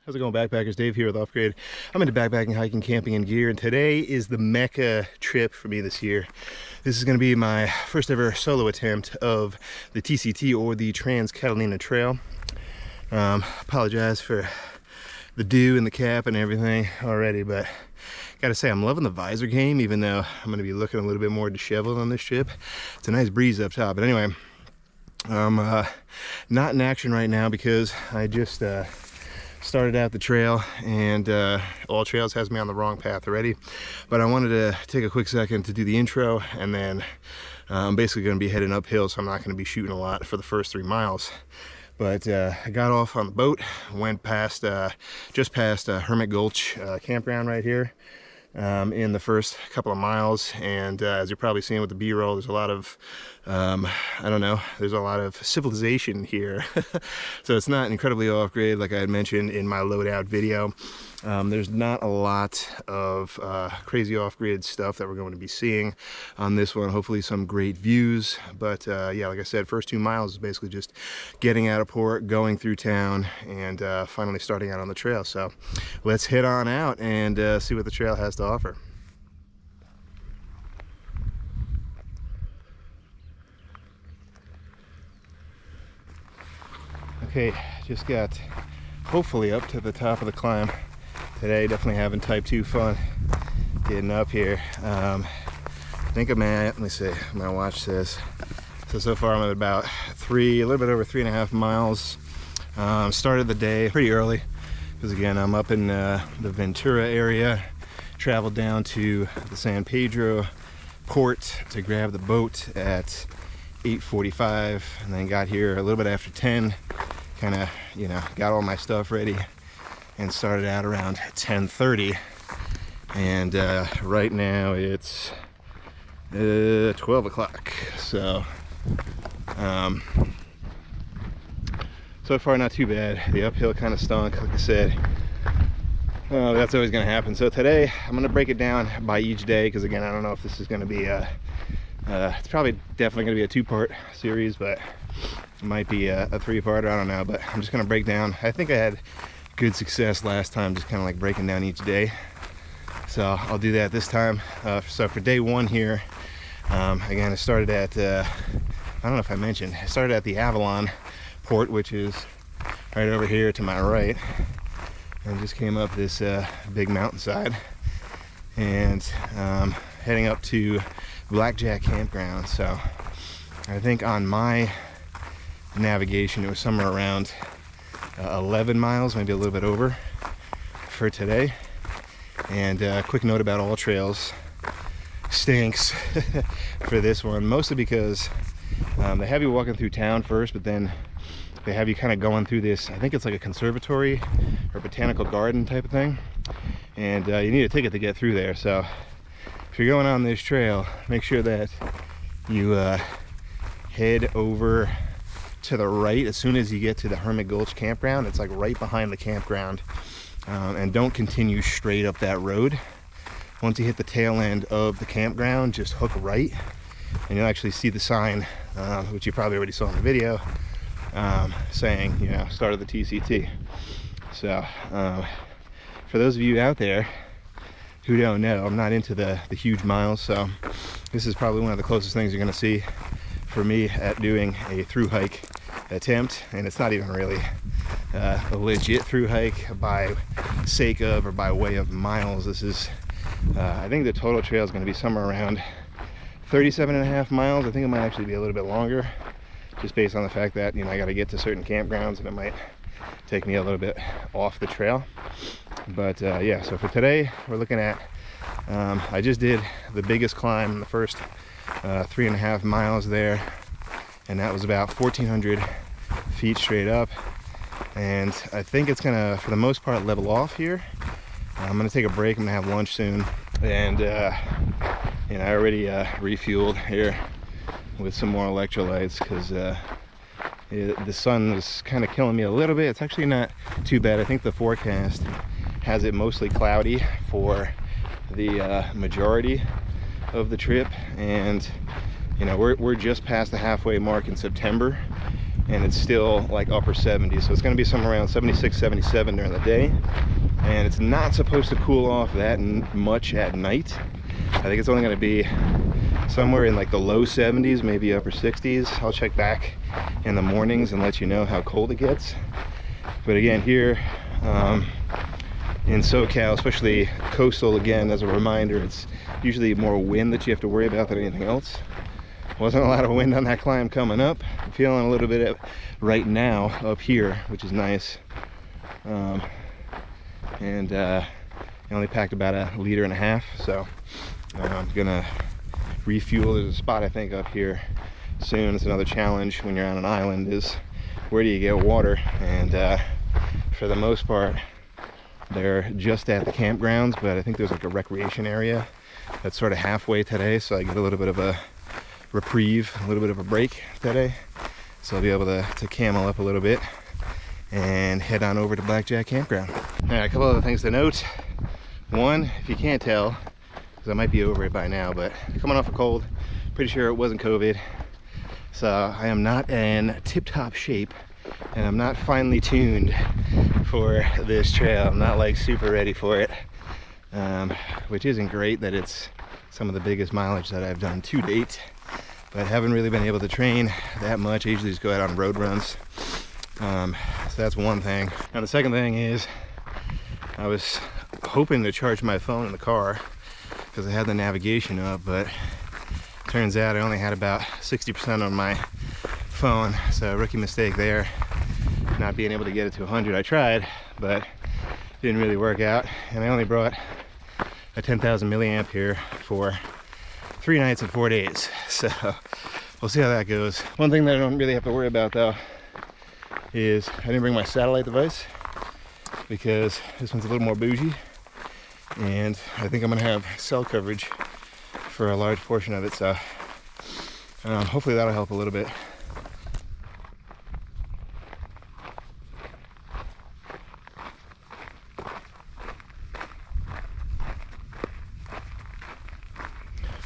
How's it going, backpackers? Dave here with Offgrade. I'm into backpacking, hiking, camping, and gear, and today is the Mecca trip for me this year. This is going to be my first ever solo attempt of the TCT, or the Trans Catalina Trail. Apologize for the dew and the cap and everything already, but gotta say I'm loving the visor game, even though I'm going to be looking a little bit more disheveled on this trip. It's a nice breeze up top, but anyway, I'm not in action right now because I just started out the trail, and All Trails has me on the wrong path already. But I wanted to take a quick second to do the intro, and then I'm basically going to be heading uphill, so I'm not going to be shooting a lot for the first 3 miles. But I got off on the boat, went past just past Hermit Gulch campground right here in the first couple of miles, and as you're probably seeing with the b-roll, there's a lot of I don't know, there's a lot of civilization here. So it's not incredibly off-grid like I had mentioned in my loadout video. There's not a lot of crazy off-grid stuff that we're going to be seeing on this one. Hopefully some great views, but yeah, like I said, first 2 miles is basically just getting out of port, going through town, and finally starting out on the trail. So let's head on out and see what the trail has to offer. Okay, just got hopefully up to the top of the climb today. Definitely having type 2 fun getting up here. I think I'm at, let me see, my watch says, so far I'm at about a little bit over 3.5 miles. Started the day pretty early because again, I'm up in the Ventura area. Traveled down to the San Pedro port to grab the boat at 8:45, and then got here a little bit after 10. Kind of, you know, got all my stuff ready and started out around 10:30. And right now it's 12 o'clock. So so far not too bad. The uphill kind of stunk, like I said. That's always going to happen. So today I'm going to break it down by each day, because again, I don't know if this is going to be it's probably definitely going to be a 2-part series, but it might be a 3-parter, I don't know. But I'm just going to break down. I think I had good success last time, just kind of like breaking down each day, so I'll do that this time. So for day 1 here, again, I started at I don't know if I mentioned, I started at the Avalon port, which is right over here to my right, and just came up this big mountainside, and heading up to Blackjack Campground. So I think on my navigation it was somewhere around 11 miles, maybe a little bit over for today. And quick note about All Trails, stinks for this one, mostly because they have you walking through town first, but then they have you kind of going through this, I think it's like a conservatory or botanical garden type of thing, and you need a ticket to get through there. So if you're going on this trail, make sure that you head over to the right as soon as you get to the Hermit Gulch campground. It's like right behind the campground, and don't continue straight up that road. Once you hit the tail end of the campground, just hook right, and you'll actually see the sign, which you probably already saw in the video, saying, you know, start of the TCT. So for those of you out there who don't know, I'm not into the huge miles, so this is probably one of the closest things you're going to see for me at doing a through hike attempt. And it's not even really a legit through hike by sake of or by way of miles. This is I think the total trail is going to be somewhere around 37.5 miles. I think it might actually be a little bit longer, just based on the fact that, you know, I got to get to certain campgrounds and it might take me a little bit off the trail. But yeah, so for today we're looking at I just did the biggest climb in the first 3.5 miles there, and that was about 1,400 feet straight up. And I think it's gonna, for the most part, level off here. I'm gonna take a break. I'm gonna have lunch soon, and you know, I already refueled here with some more electrolytes, because the sun is kind of killing me a little bit. It's actually not too bad. I think the forecast has it mostly cloudy for the majority of the trip, and you know, we're just past the halfway mark in September, and it's still like upper 70s, so it's going to be somewhere around 76, 77 during the day, and it's not supposed to cool off that much at night. I think it's only going to be somewhere in like the low 70s, maybe upper 60s. I'll check back in the mornings and let you know how cold it gets. But again, here in SoCal, especially coastal, again, as a reminder, it's usually more wind that you have to worry about than anything else. Wasn't a lot of wind on that climb coming up. I'm feeling a little bit right now up here, which is nice. I only packed about 1.5 liters, so I'm gonna refuel. There's a spot I think up here soon. It's another challenge when you're on an island, is where do you get water? And for the most part, they're just at the campgrounds, but I think there's like a recreation area that's sort of halfway today, so I get a little bit of a reprieve, a little bit of a break today, so I'll be able to camel up a little bit and head on over to Blackjack Campground. All right, a couple other things to note. One, if you can't tell, because I might be over it by now, but coming off a cold, pretty sure it wasn't COVID, so I am not in tip-top shape, and I'm not finely tuned for this trail. I'm not like super ready for it, which isn't great that it's some of the biggest mileage that I've done to date, but I haven't really been able to train that much. I usually just go out on road runs. So that's one thing. Now the second thing is, I was hoping to charge my phone in the car because I had the navigation up, but turns out I only had about 60% on my phone, so rookie mistake there, not being able to get it to 100. I tried, but didn't really work out, and I only brought a 10,000 milliamp here for 3 nights and 4 days, so we'll see how that goes. One thing that I don't really have to worry about though is I didn't bring my satellite device, because this one's a little more bougie, and I think I'm gonna have cell coverage for a large portion of it, so hopefully that'll help a little bit.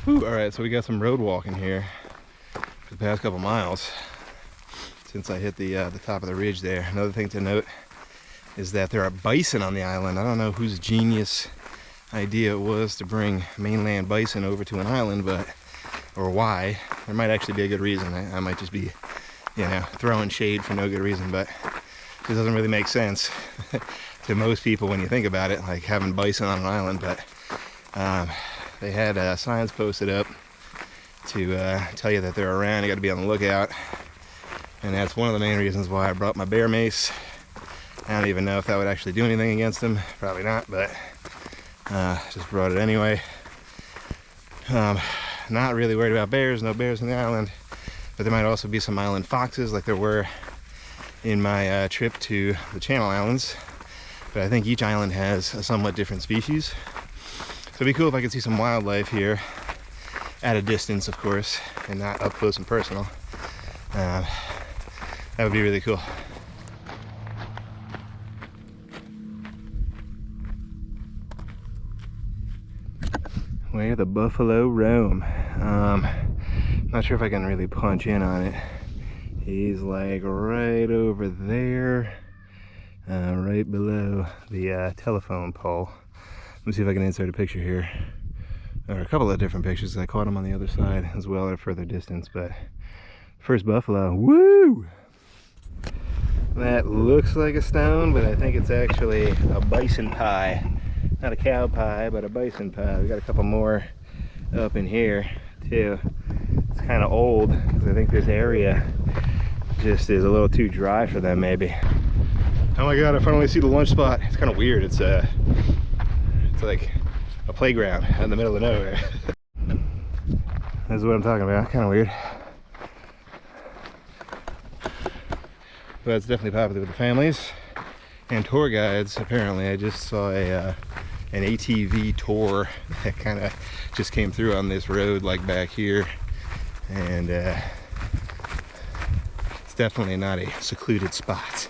All right, so we got some road walking here for the past couple miles since I hit the top of the ridge there. Another thing to note is that there are bison on the island. I don't know whose genius idea it was to bring mainland bison over to an island, but, or why. There might actually be a good reason. I might just be, you know, throwing shade for no good reason, but it doesn't really make sense to most people when you think about it, like having bison on an island. But they had signs posted up to tell you that they're around. You got to be on the lookout, and that's one of the main reasons why I brought my bear mace. I don't even know if that would actually do anything against them. Probably not, but just brought it anyway. Not really worried about bears. No bears on the island, but there might also be some island foxes like there were in my trip to the Channel Islands. But I think each island has a somewhat different species. So it'd be cool if I could see some wildlife here at a distance, of course, and not up close and personal. That would be really cool. Where the buffalo roam. Not sure if I can really punch in on it. He's like right over there, right below the telephone pole. Let me see if I can insert a picture here, or a couple of different pictures. I caught him on the other side as well at a further distance. But first buffalo, woo! That looks like a stone, but I think it's actually a bison pie. Not a cow pie, but a bison pie. We got a couple more up in here too. It's kind of old because I think this area just is a little too dry for them, maybe. Oh my god, I finally see the lunch spot. It's kind of weird. It's like a playground in the middle of nowhere. This is what I'm talking about. Kind of weird, but it's definitely popular with the families and tour guides. Apparently, I just saw an ATV tour that kind of just came through on this road, like back here, and it's definitely not a secluded spot.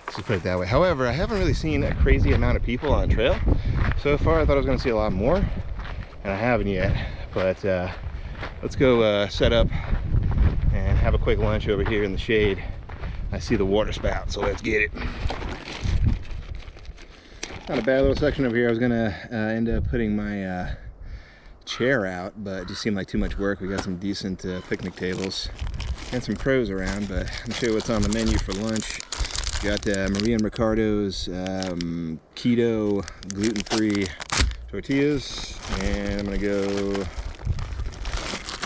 Let's put it that way. However, I haven't really seen a crazy amount of people on the trail so far. I thought I was going to see a lot more, and I haven't yet. But let's go set up and have a quick lunch over here in the shade I see the water spout, so let's get it. Not a bad little section over here. I was gonna end up putting my chair out, but it just seemed like too much work. We got some decent picnic tables and some pros around, but I'm sure what's on the menu for lunch. Got Maria and Ricardo's keto, gluten-free tortillas, and I'm gonna go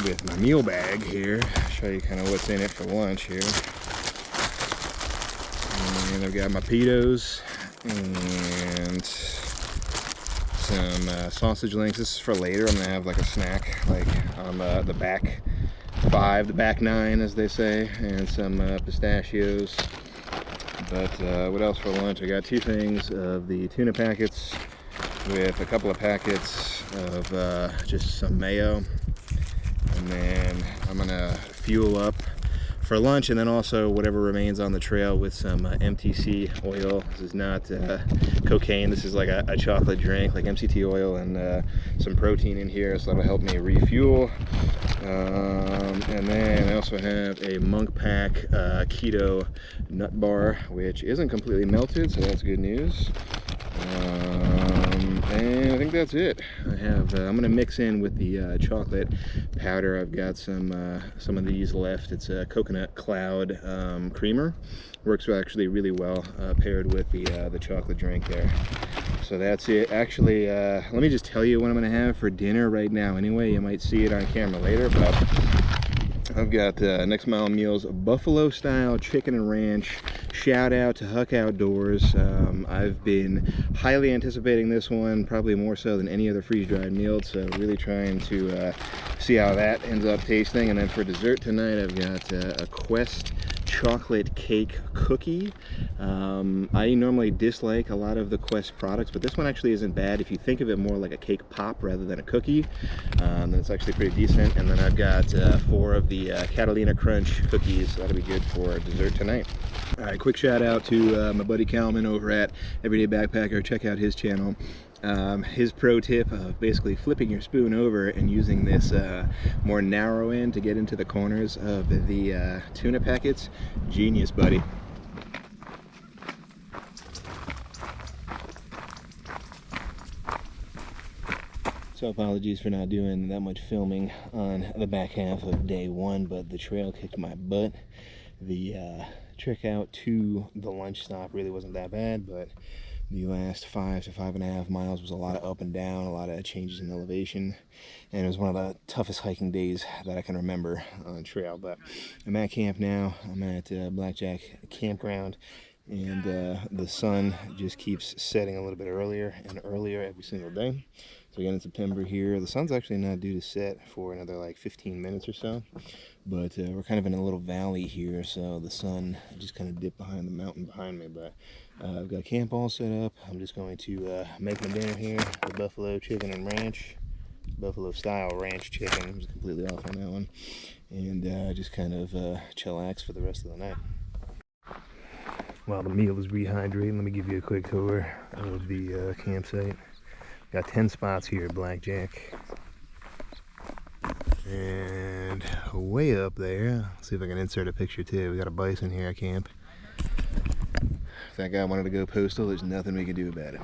with my meal bag here. Show you kind of what's in it for lunch here. And I've got my pitos and some sausage links. This is for later. I'm gonna have like a snack, like on the back 5, the back 9, as they say, and some pistachios. But what else for lunch? I got 2 things of the tuna packets with a couple of packets of just some mayo, and then I'm gonna fuel up for lunch, and then also whatever remains on the trail with some MTC oil. This is not cocaine. This is like a chocolate drink, like MCT oil, and some protein in here, so that'll help me refuel. And then I also have a Monk Pack keto nut bar, which isn't completely melted, so that's good news. And I think that's it. I'm gonna mix in with the chocolate powder. I've got some of these left. It's a coconut cloud creamer. Works actually really well paired with the chocolate drink there. So that's it. Actually, let me just tell you what I'm gonna have for dinner right now. Anyway, you might see it on camera later, but I've got Next Mile Meals buffalo style chicken and ranch. Shout out to Huck Outdoors. I've been highly anticipating this one, probably more so than any other freeze-dried meal, so really trying to see how that ends up tasting. And then for dessert tonight, I've got a Quest chocolate cake cookie. I normally dislike a lot of the Quest products, but this one actually isn't bad. If you think of it more like a cake pop rather than a cookie, then it's actually pretty decent. And then I've got 4 of the Catalina Crunch cookies. That'll be good for dessert tonight. All right, quick shout out to my buddy Calman over at Everyday Backpacker. Check out his channel. His pro tip of basically flipping your spoon over and using this more narrow end to get into the corners of the tuna packets. Genius, buddy. So apologies for not doing that much filming on the back half of day 1, but the trail kicked my butt. The trek out to the lunch stop really wasn't that bad, but the last 5 to 5.5 miles was a lot of up and down, a lot of changes in elevation, and it was one of the toughest hiking days that I can remember on the trail. But I'm at camp now. I'm at Blackjack Campground, and the sun just keeps setting a little bit earlier and earlier every single day. So again, in September here, the sun's actually not due to set for another like 15 minutes or so, but we're kind of in a little valley here, so the sun just kind of dipped behind the mountain behind me. But I've got camp all set up. I'm just going to make my dinner here, the buffalo chicken and ranch, buffalo style ranch chicken. I was completely off on that one, and just kind of chillax for the rest of the night. While the meal is rehydrating, let me give you a quick tour of the campsite. Got 10 spots here at Blackjack. And way up there, let's see if I can insert a picture too. We got a bison here at camp. If that guy wanted to go postal, there's nothing we can do about it.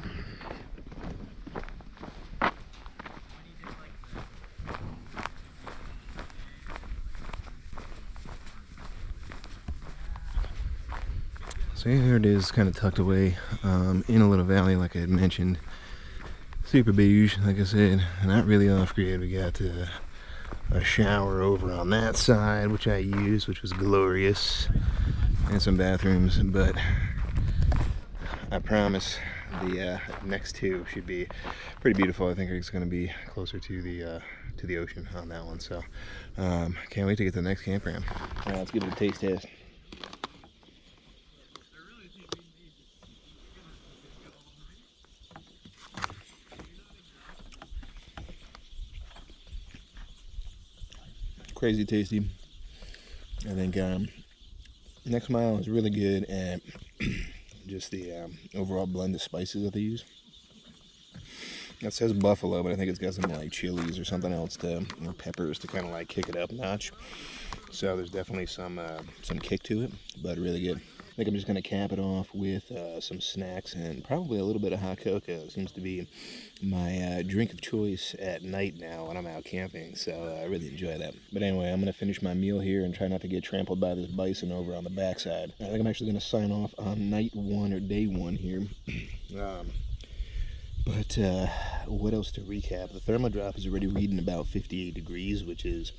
So here it is, kind of tucked away in a little valley, like I had mentioned. Super beige, like I said, not really off-grid. We got a shower over on that side, which I used, which was glorious, and some bathrooms. But I promise the next 2 should be pretty beautiful. I think it's going to be closer to the ocean on that one. So can't wait to get to the next campground. All right, let's give it a taste test. Crazy tasty. I think Next Mile is really good at just the overall blend of spices that they use. It says buffalo, but I think it's got some like chilies or something else to, or peppers to kind of like kick it up a notch. So there's definitely some kick to it, but really good. I think I'm just gonna cap it off with some snacks and probably a little bit of hot cocoa. It seems to be my drink of choice at night now when I'm out camping, so I really enjoy that. But anyway, I'm gonna finish my meal here and try not to get trampled by this bison over on the backside. I think I'm actually gonna sign off on night one or day one here. But what else to recap? The thermodrop is already reading about 58 degrees, which is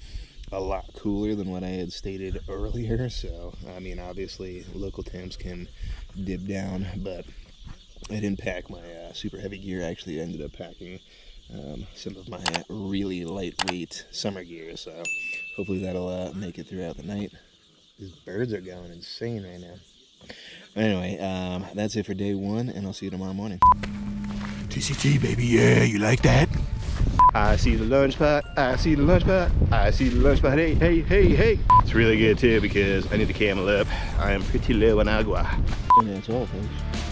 a lot cooler than what I had stated earlier. So, I mean, obviously local temps can dip down, but I didn't pack my super heavy gear. I actually ended up packing some of my really lightweight summer gear. So hopefully that'll make it throughout the night. These birds are going insane right now. Anyway, that's it for day one, and I'll see you tomorrow morning. TCT, baby, yeah, you like that? I see the lunch spot, I see the lunch spot, I see the lunch spot, hey, hey, hey, hey. It's really good too because I need to camel up. I am pretty low on agua. And that's all, folks.